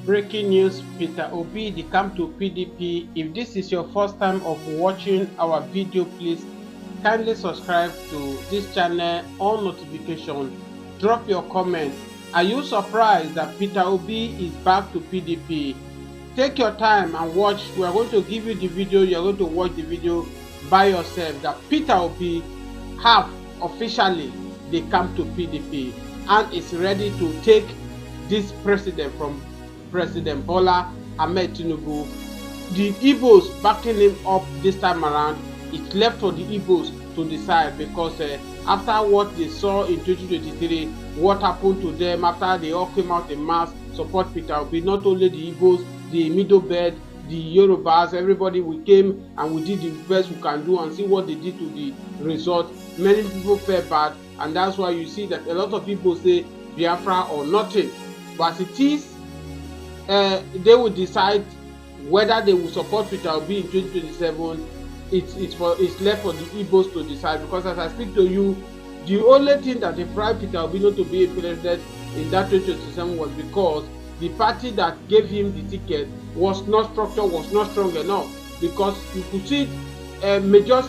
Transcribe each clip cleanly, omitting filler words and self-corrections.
Breaking news, Peter Obi the come to PDP. If this is your first time of watching our video, please kindly subscribe to this channel, on notification, drop your comment. Are you surprised that Peter Obi is back to PDP? Take your time and watch. We are going to give you the video. You are going to watch the video by yourself that Peter Obi have officially they come to PDP and is ready to take this president from President Bola Ahmed Tinubu. The Igbos backing him up this time around. It's left for the Igbos to decide, because after what they saw in 2023, what happened to them after they all came out in mass support Peter Obi, not only the Igbos, the Middle Belt, the Yorubas, everybody, we came and we did the best we can do and see what they did to the result. Many people felt bad, and that's why you see that a lot of people say Biafra or nothing. But as it is, they will decide whether they will support Peter Obi in 2027. It's left for the Igbos to decide, because as I speak to you, the only thing that deprived Peter Obi not to be a president in that 2027 was because the party that gave him the ticket was not structured, was not strong enough. Because you could see major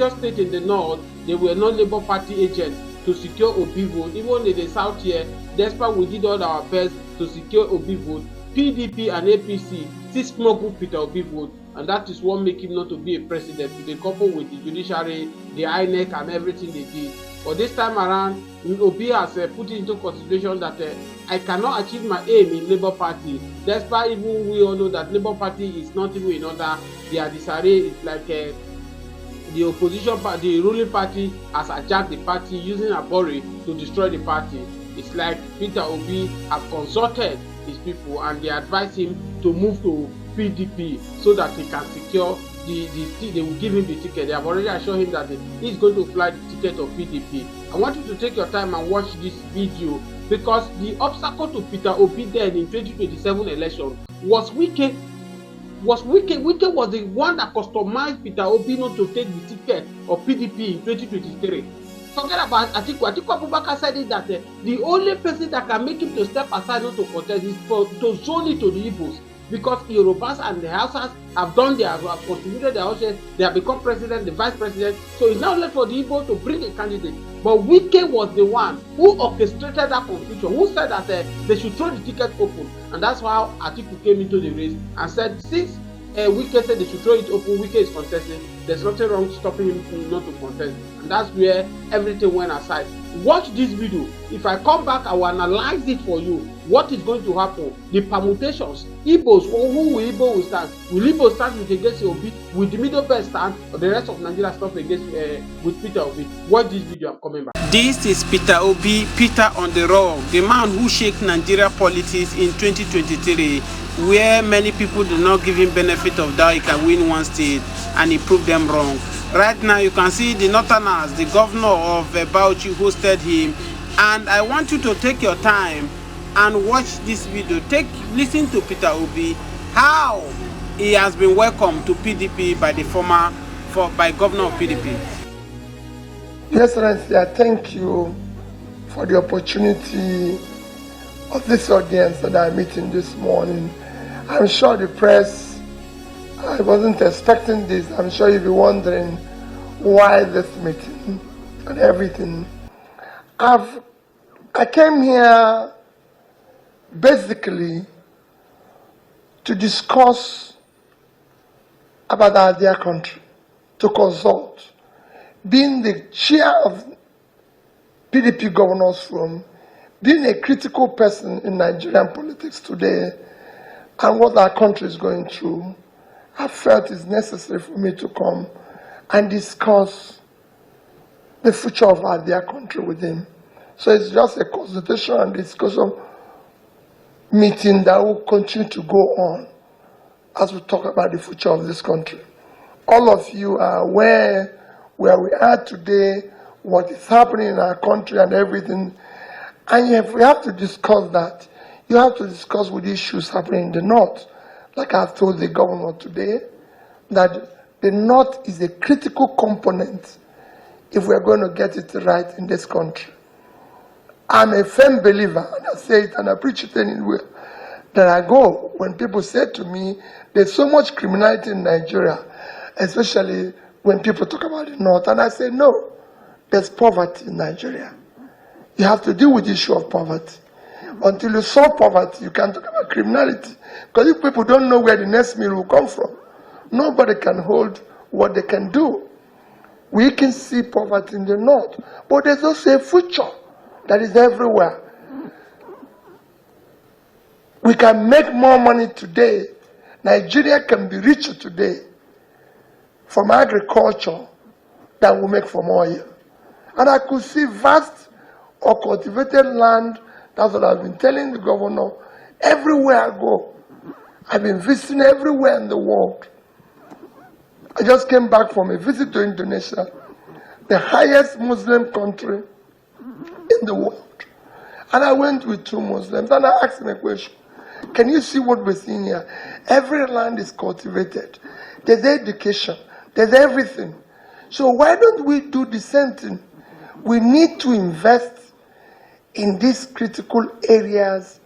state in the north, they were not Labour Party agents to secure Obi vote. Even in the south here, despite we did all our best to secure Obi vote, PDP and APC still smuggled Peter Obi vote, and that is what make him not to be a president. They couple with the judiciary, the INEC, and everything they did. But this time around, Obi has put it into consideration that I cannot achieve my aim in Labour Party, despite even we all know that Labour Party is not even in order. Their disarray is like the opposition party, the ruling party has attacked the party using a borrow to destroy the party. It's like Peter Obi have consulted his people and they advise him to move to PDP so that he can secure they will give him the ticket. They have already assured him that he's going to fly the ticket of PDP. I want you to take your time and watch this video, because the obstacle to Peter Obi then in 2027 election was Wike. Wike was the one that customized Peter Obi not to take the ticket of PDP in 2023. Forget about Atiku. Atiku Abubakar said it that the only person that can make him to step aside not to contest is to zone it to the Igbos, because Yorubas and the Hausas have done their have contributed their own. They have become president, the vice president. So it's now left for the Igbos to bring a candidate. But Wike was the one who orchestrated that confusion, who said that they should throw the ticket open, and that's how Atiku came into the race and said, since Wike said they should throw it open, Wike is contesting, there's nothing wrong stopping him not to contest. And that's where everything went aside. Watch this video. If I come back, I will analyze it for you. What is going to happen? The permutations. Igbos, who will Igbo will stand? Will Igbo stand with against Obi? Will the Middle Belt stand? Or the rest of Nigeria stop against with Peter Obi? Watch this video. I'm coming back. This is Peter Obi, Peter on the road, the man who shaped Nigeria politics in 2023, where many people do not give him benefit of doubt he can win one state, and he proved them wrong. Right now you can see the Northerners, the governor of Bauchi hosted him, and I want you to take your time and watch this video. Listen to Peter Obi, how he has been welcomed to PDP by the by governor of PDP. Yes, Excellency, I thank you for the opportunity of this audience that I'm meeting this morning. I'm sure the press, I wasn't expecting this. I'm sure you'll be wondering why this meeting and everything. I came here basically to discuss about our dear country, to consult. Being the chair of PDP Governors Forum, being a critical person in Nigerian politics today and what our country is going through, I felt it's necessary for me to come and discuss the future of our dear country with him. So it's just a consultation and discussion meeting that will continue to go on as we talk about the future of this country. All of you are aware where we are today, what is happening in our country and everything. And if we have to discuss that, you have to discuss with issues happening in the north. Like I've told the governor today, that the north is a critical component if we're going to get it right in this country. I'm a firm believer, and I say it and I preach it anywhere that I go. when people say to me, there's so much criminality in Nigeria, especially when people talk about the North, and I say, no, there's poverty in Nigeria. You have to deal with the issue of poverty. Until you solve poverty, you can talk about criminality. Because if people don't know where the next meal will come from, nobody can hold what they can do. We can see poverty in the North, but there's also a future that is everywhere. We can make more money today. Nigeria can be richer today from agriculture than we make from oil. And I could see vast or cultivated land. That's what I've been telling the governor. Everywhere I go, I've been visiting everywhere in the world. I just came back from a visit to Indonesia, the highest Muslim country in the world. And I went with 2 Muslims and I asked them a question. Can you see what we're seeing here? Every land is cultivated. There's education. There's everything. So why don't we do the same thing? We need to invest in these critical areas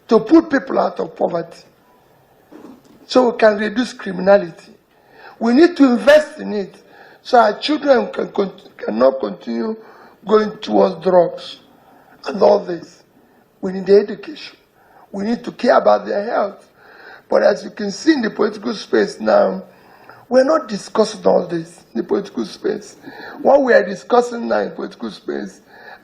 to put people out of poverty so we can reduce criminality. We need to invest in it so our children cannot continue going towards drugs and all this. We need education. We need to care about their health. But as you can see in the political space now, we're not discussing all this in the political space. What we are discussing now in political space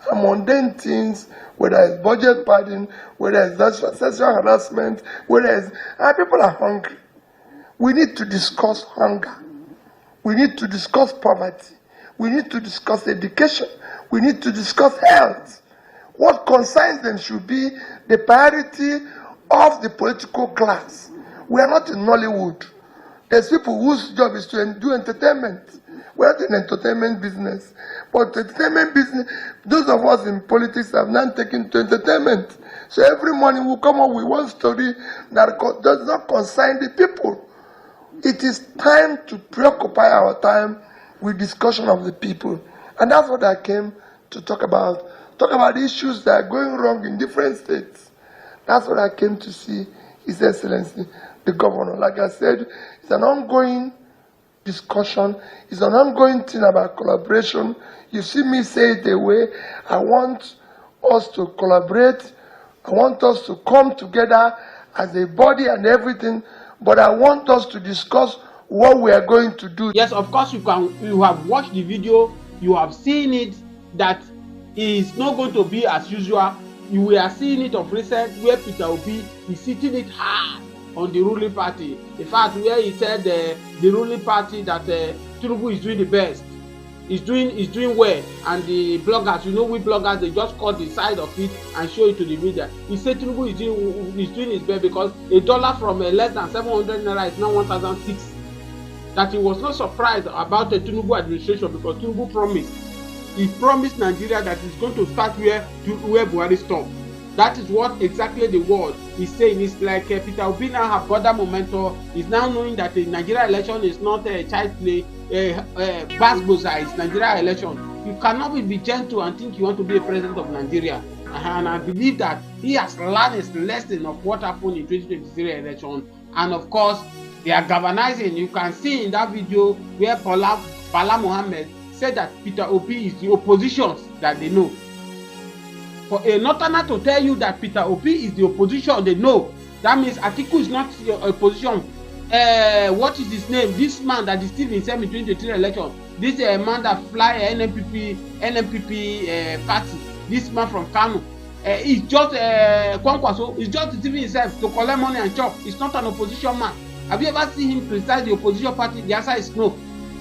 are mundane things, whether it's budget padding, whether it's sexual harassment, whether it's... people are hungry. We need to discuss hunger. We need to discuss poverty. We need to discuss education. We need to discuss health. What concerns them should be the priority of the political class. We are not in Nollywood. There's people whose job is to do entertainment. We're not in entertainment business. But entertainment business, those of us in politics have now taken to entertainment. So every morning we come up with one story that does not concern the people. It is time to preoccupy our time with discussion of the people. And that's what I came to talk about. Talk about issues that are going wrong in different states. That's what I came to see His Excellency, the Governor. Like I said, it's an ongoing discussion. It's an ongoing thing about collaboration. You see me say it a way. I want us to collaborate. I want us to come together as a body and everything. But I want us to discuss what we are going to do. Yes, of course, you have watched the video. You have seen it that is not going to be as usual. You are seeing it of recent where Peter Obi is sitting it hard on the ruling party. In fact, where he said the ruling party that Tinubu is doing the best, is doing well, and the bloggers, we bloggers, they just cut the side of it and show it to the media. He said Tinubu is doing his best because $1 from less than 700 naira is now 1,006. That he was not surprised about the Tinubu administration because Tinubu promised. He promised Nigeria that he's going to start where Buhari stopped. That is what exactly the word is saying. It's like Peter Obi now have got that momentum. He's now knowing that the Nigeria election is not a child play, Basboza is Nigeria election. You cannot be gentle and think you want to be a president of Nigeria. And I believe that he has learned his lesson of what happened in 2023 election. And of course, they are galvanizing. You can see in that video where Bala Mohammed said that Peter Obi is the opposition that they know. For a northerner to tell you that Peter Obi is the opposition they know, that means Atiku is not the opposition. What is his name? This man that deceived himself in 2023 election. This man that fly NNPP party. This man from Kano. He's just Kwankwaso. He's just deceiving himself to collect money and chop. He's not an opposition man. Have you ever seen him criticize the opposition party? The answer is no.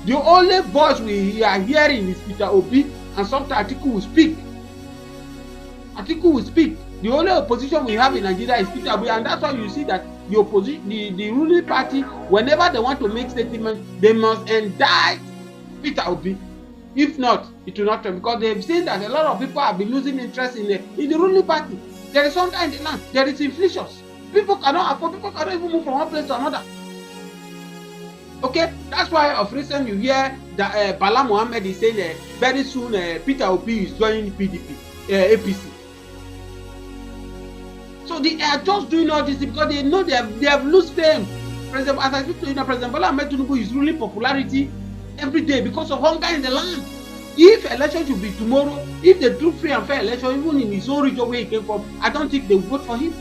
The only voice we are hearing is Peter Obi, and sometimes Atiku will speak. Atiku will speak. The only opposition we have in Nigeria is Peter Obi, and that's why you see that the opposition, the ruling party, whenever they want to make statements, they must indict Peter Obi. If not, it will not turn, because they've seen that a lot of people have been losing interest in the ruling party. There is hunger in the land. There is inflation. People cannot afford. People cannot even move from one place to another. Okay, that's why of recent you hear that Bala Mohammed is saying very soon Peter Obi is joining APC. So they are just doing all this because they know they have lost fame. President, as I speak to you now, President Bola Ahmed Tinubu is ruling popularity every day because of hunger in the land. If election should be tomorrow, if they do free and fair election, even in his own region where he came from, I don't think they will vote for him.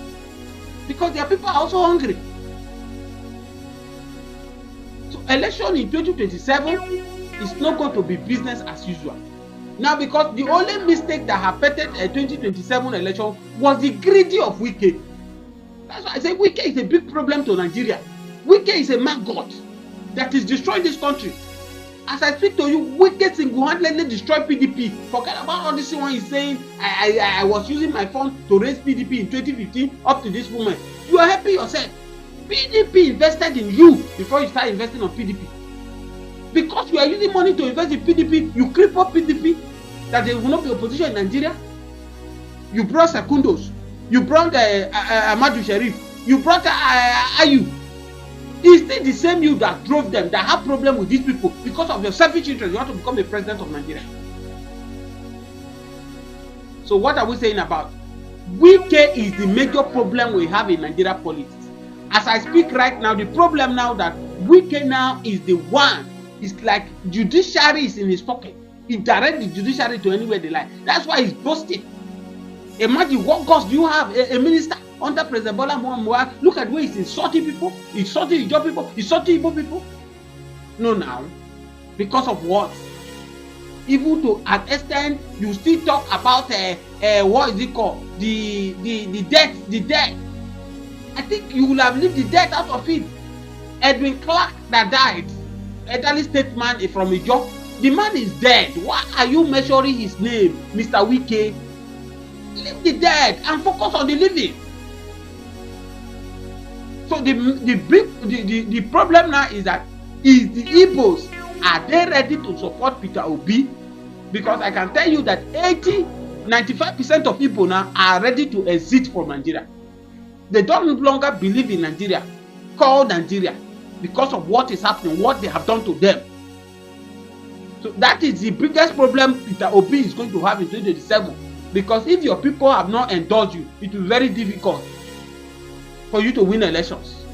Because their people are also hungry. So election in 2027 is not going to be business as usual. Now, because the only mistake that affected a 2027 election was the greedy of Wike. That's why I say Wike is a big problem to Nigeria. Wike is a maggot that is destroying this country. As I speak to you, Wike single-handedly destroyed PDP. Forget about all this one he's saying. I was using my phone to raise PDP in 2015 up to this moment. You are helping yourself. PDP invested in you before you start investing on PDP. Because you are using money to invest in PDP, you creep up PDP that there will not be opposition in Nigeria. You brought Secundos. You brought Ahmadu Sharif. You brought Ayu. It's still the same you that drove them, that have problem with these people because of your selfish interest. You want to become a president of Nigeria. So what are we saying about? Wike is the major problem we have in Nigeria politics. As I speak right now, the problem now that Wike now is the one. It's like judiciary is in his pocket. He directs the judiciary to anywhere they like. That's why he's boasting. Imagine what guts do you have a minister under President Bola Ahmed. Look at where he's insulting people, insulting Ijaw people, insulting Igbo people. No, now, because of what? Even to an extent, you still talk about what is it called? The death. I think you will have lived the death out of it. Edwin Clark that died, elderly statesman from Ijaw. The man is dead. Why are you measuring his name, Mr. Wike? Leave the dead and focus on the living. So the problem now is that the Igbos, are they ready to support Peter Obi? Because I can tell you that 95% of people now are ready to exit from Nigeria. They don't longer believe in Nigeria, call Nigeria, because of what is happening, what they have done to them. So that is the biggest problem Peter Obi is going to have in 2027. Because if your people have not endorsed you, it will be very difficult for you to win elections.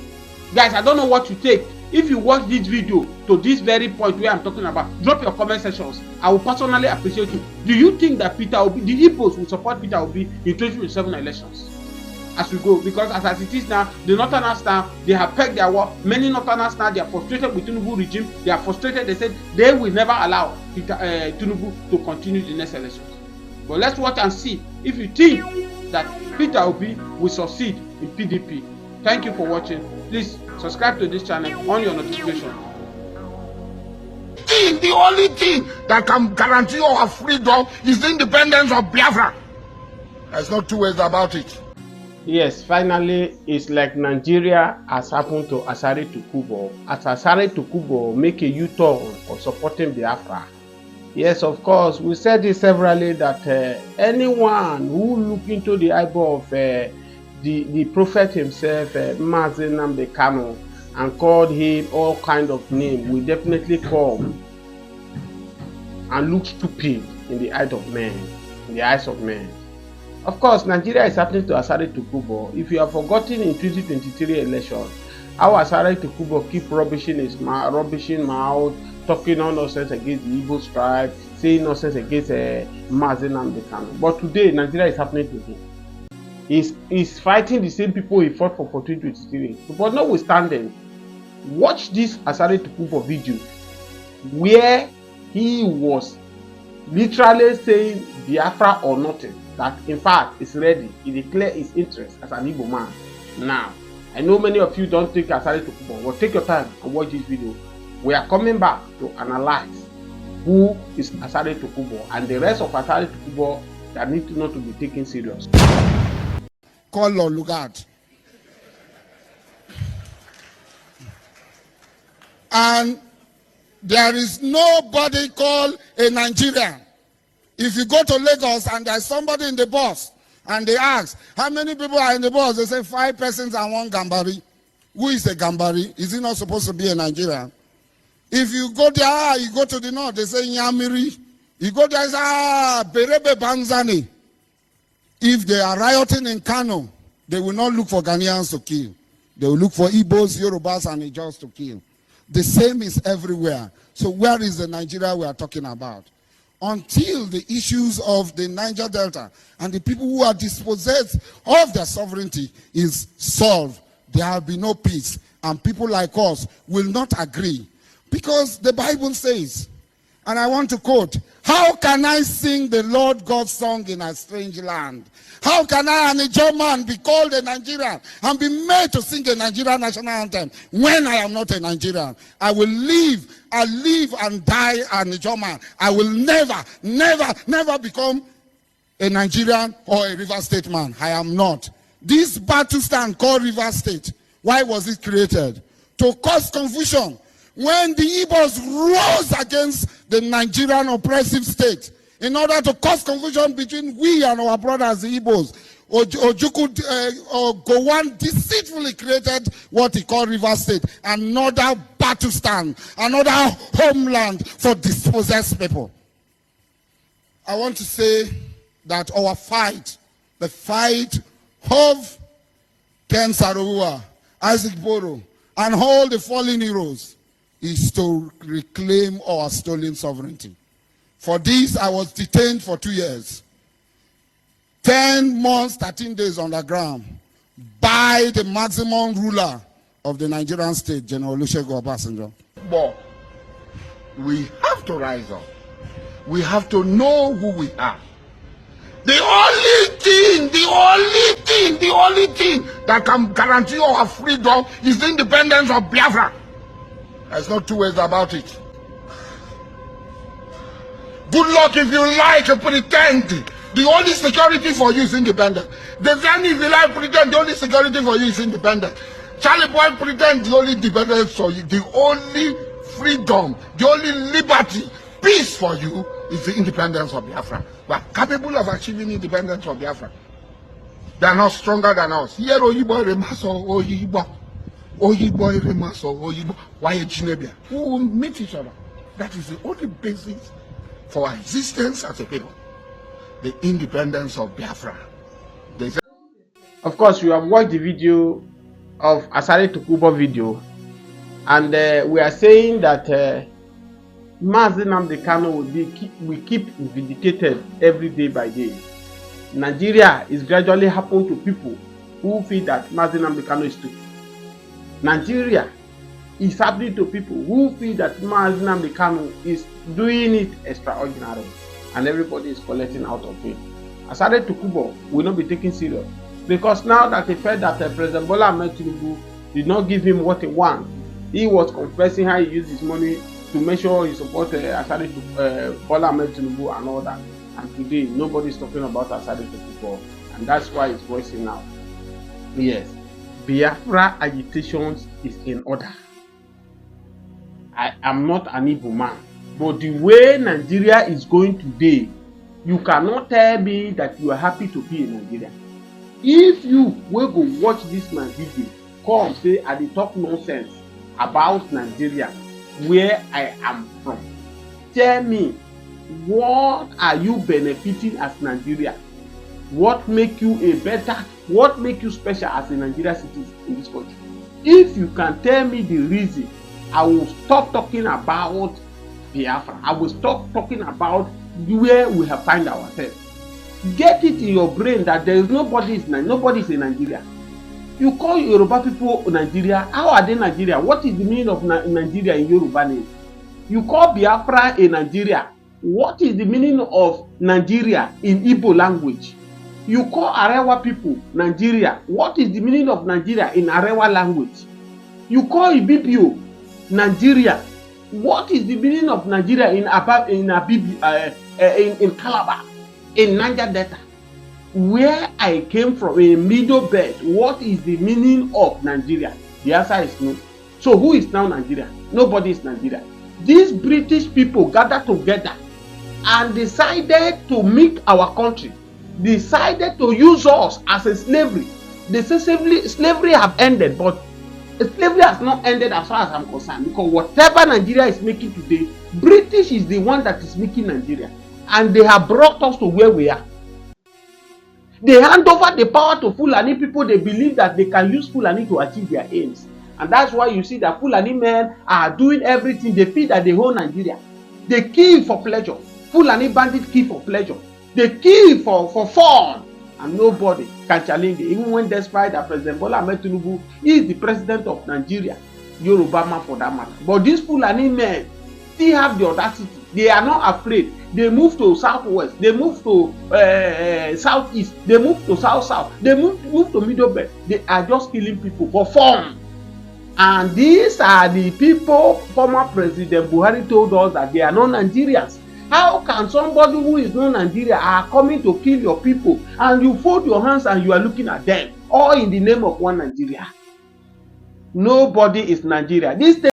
Guys, I don't know what you take. If you watch this video to this very point where I'm talking about, drop your comment sections. I will personally appreciate you. Do you think that Peter Obi, the Igbos will support Peter Obi in 2027 elections? As we go, because as it is now, the Northerners now, they have pegged their war. Many Northerners now, they are frustrated with Tinubu regime. They are frustrated. They said they will never allow Tinubu to continue the next elections. But let's watch and see if you think that Peter Obi will succeed in PDP. Thank you for watching. Please subscribe to this channel on your notification. The only thing that can guarantee our freedom is the independence of Biafra. There's no two ways about it. Yes, finally, it's like Nigeria has happened to Asare Tukubo. As Asare Tukubo make a U-turn for supporting Biafra. Yes, of course, we said this severally that anyone who look into the eyeball of the prophet himself, Mazi Nnamdi Kanu, and called him all kind of names, will definitely come and look stupid in the eyes of men, in the eyes of men. Of course, Nigeria is happening to Asare Tukubo. If you have forgotten in 2023 election, how Asare Tukubo keep rubbishing his mouth, talking all nonsense against the Igbo tribe, saying nonsense against Mazi Nnamdi Kanu. But today, Nigeria is happening to him. He's fighting the same people he fought for 2023. But notwithstanding, watch this Asare Tukubo video where he was literally saying Biafra or nothing. That in fact is ready. He declared his interest as an Igbo man. Now, I know many of you don't take Asare Tukubo, but take your time and watch this video. We are coming back to analyze who is Asare Tukubo and the rest of Asare Tukubo that need to not to be taken serious. Call or look at. And there is nobody called a Nigerian. If you go to Lagos and there's somebody in the bus and they ask, how many people are in the bus? They say 5 persons and 1 Gambari. Who is a Gambari? Is he not supposed to be a Nigerian? If you go there, you go to the north, they say Nyamiri. You go there, say, Berebe Banzani. If they are rioting in Kano, They will not look for Ghanaians to kill. They will look for Igbos, Yorubas, and Ijaws to kill. The same is everywhere. So where is the Nigeria we are talking about? Until the issues of the Niger Delta and the people who are dispossessed of their sovereignty is solved, there will be no peace. And people like us will not agree. Because the Bible says, and I want to quote, "How can I sing the Lord God's song in a strange land? How can I, an German, be called a Nigerian and be made to sing a Nigerian national anthem when I am not a Nigerian? I live and die an German. I will never become a Nigerian or a River State man. I am not." This battle stand called River State, why was it created? To cause confusion. When the Igbos rose against the Nigerian oppressive state, in order to cause confusion between we and our brothers, the Igbos, Ojukwu Gowon deceitfully created what he called River State, another battle stand, another homeland for dispossessed people. I want to say that our fight, the fight of Ken Saro-Wiwa, Isaac Boro, and all the fallen heroes, is to reclaim our stolen sovereignty. For this, I was detained for 2 years. 10 months, 13 days on the ground by the maximum ruler of the Nigerian state, General Olusegun Obasanjo. But we have to rise up. We have to know who we are. The only thing that can guarantee our freedom is the independence of Biafra. There's no two ways about it. Good luck if you like to pretend. The only security for you is independence. The then if you like pretend, the only security for you is independence. Charlie Boy pretend the only independence for you, the only freedom, the only liberty, peace for you is the independence of Biafra. We are capable of achieving independence of Biafra. They are not stronger than us. Here Oyibo Remaso Oyibo. Oyibo Remaso Oyibo. Why Chinebia? We will meet each other. That is the only basis for our existence as a people. The independence of Biafra. Of course, you have watched the video of Asare Tukubo video, and we are saying that Mazi Nnamdi Kanu will keep vindicated every day by day. Nigeria is gradually happening to people who feel that Mazi Nnamdi Kanu is stupid. Nigeria is happening to people who feel that Mazi Nnamdi Kanu is doing it extraordinary, and everybody is collecting out of it. Asare Tukubo will not be taken serious, because now that he felt that President Bola Ahmed Tinubu did not give him what he wants, he was confessing how he used his money to make sure he supported Bola Ahmed Tinubu and all that. And today, nobody is talking about Asare Tukubo, and that's why it's voicing now. Yes, Biafra agitation is in order. I am not an evil man, but the way Nigeria is going today, you cannot tell me that you are happy to be in Nigeria. If you will go watch this my video, come say I dey talk nonsense about Nigeria, where I am from, tell me, what are you benefiting as Nigeria? What make you a better, what make you special as a Nigerian citizen in this country? If you can tell me the reason, I will stop talking about Biafra. I will stop talking about where we have find ourselves. Get it in your brain that there is nobody is in Nigeria. You call Yoruba people Nigeria. How are they Nigeria? What is the meaning of Nigeria in Yoruba name? You call Biafra a Nigeria. What is the meaning of Nigeria in Igbo language? You call Arewa people Nigeria. What is the meaning of Nigeria in Arewa language? You call Ibibio Nigeria. What is the meaning of Nigeria in Calabar, in Niger Delta? Where I came from, in Middle Belt, what is the meaning of Nigeria? The answer is no. So who is now Nigeria? Nobody is Nigeria. These British people gathered together and decided to make our country, decided to use us as a slavery. They say slavery have ended, but slavery has not ended as far as I'm concerned, because whatever Nigeria is making today, British is the one that is making Nigeria, and they have brought us to where we are. They hand over the power to Fulani people. They believe that they can use Fulani to achieve their aims. And that's why you see that Fulani men are doing everything. They feel that they own Nigeria. They kill for pleasure. Fulani bandits kill for pleasure. They kill for fun. And nobody can challenge it. Even when despite that President Bola Ahmed Tinubu is the president of Nigeria, Yoruba man for that matter. But these Fulani men still have the audacity. They are not afraid. They move to southwest. They move to southeast. They move to south. They move to middle belt. They are just killing people for fun. And these are the people former President Buhari told us that they are not Nigerians. How can somebody who is not Nigeria are coming to kill your people and you fold your hands and you are looking at them, all in the name of one Nigeria? Nobody is Nigeria. This